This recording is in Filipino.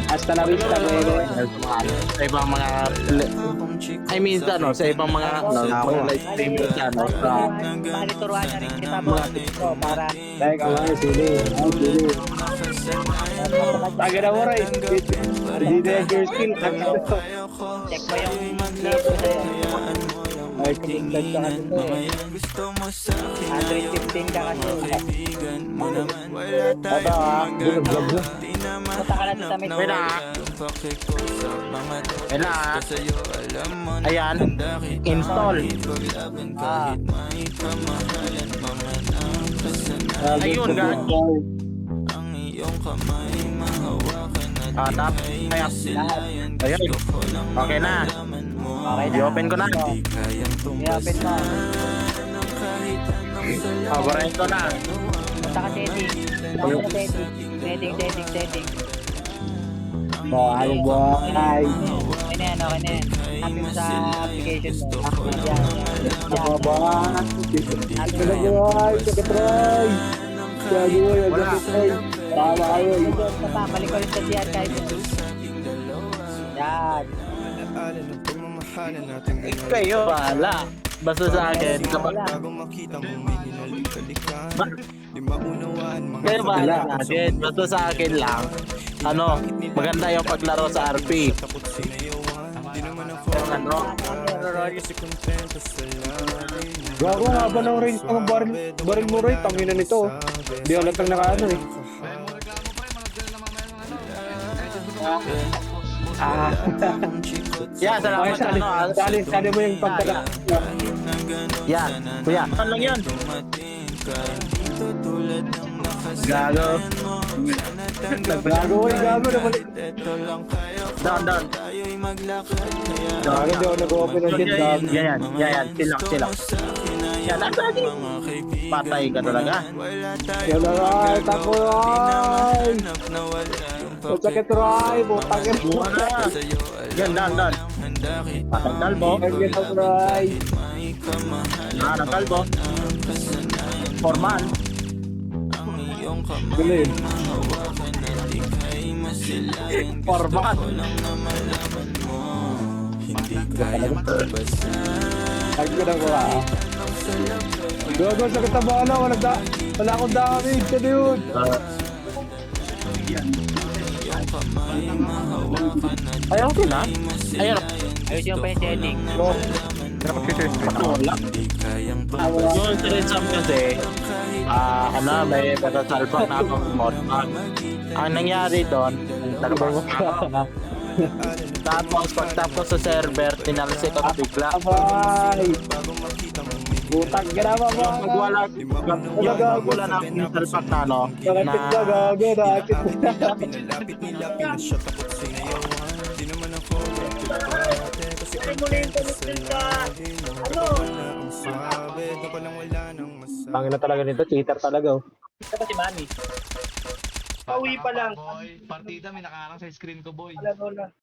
Hasta la vista, bebe. Sa ibang mga I mean sa ibang mga mga live streamer sa Panituruan na rin kita mo ko para Teka lang, sili. Ay, sili. Taga na mo, Ray. Hindi na yung skill. check mo yung list ko sa'yo. Ay, kumintag ka kasi to eh. 115 ka kasi. Baba ha, bulog-bulog mo. Punta ka natin sa Wait na. Wait na. Ayan. Install. Ayun, guys. Tap. Ayan. Ayun. Okay na. Okay na. I-open ko na. I-open mo. Pabarain ko na. Punta ka setting. Punta ka setting. Setting. Bye, boy. Okay na yan, okay na yan. Happy mo sa application mo. Yan. Baba. Sakit na boy. Sakit Ray. Gago boy. Sakit Ray. Tama kayo. Balik ko ulit sa diyan kahit yan. Kayo. Wala. Basta sa akin. Kayo bahala sa akin. Basta sa akin lang. Maganda yung paglaro sa RP. Ano? Gago nga ba ng range ng baril mo Ray? Tangina nito. Di ako lang nakaano eh. Yeah, salamat sa Sali mo yung pagkala. Yan, kuya. Ano lang yun? Gago. Gago boy. Gago na balik. Down. Gago di ako nag-open ng jet. Gago. Yan. Chill lang. Yan, lagi. Patay ka talaga. Yan na Ray. Tako Ray. Sakit Ray. Butang yan. Buwan na. Yan, down. Patay kalbo. Sakit Ray. Kalbo. Formal. Galing. Formal. Ay ko na ko ah. Gago sakit na bala. Wala akong damage. Ano yun? Ayaw ko na. Ayun. Ayusin mo pa yung setting. Wala. Yung Trisam kasi, may patasalpak na akong modpack. Ang nangyari doon, tapos pagtapos sa server, tinalsik ako bigla. Abay. Butang ka na ba ba? Wala na akong salpak na Nakakit ka gago. Nakakit ka. Tangin na talaga nito. Cheater talaga oh. Ito si Manny. Pauwi pa lang. Boy, partida may nakaharang sa screen ko, boy. Alam mo na.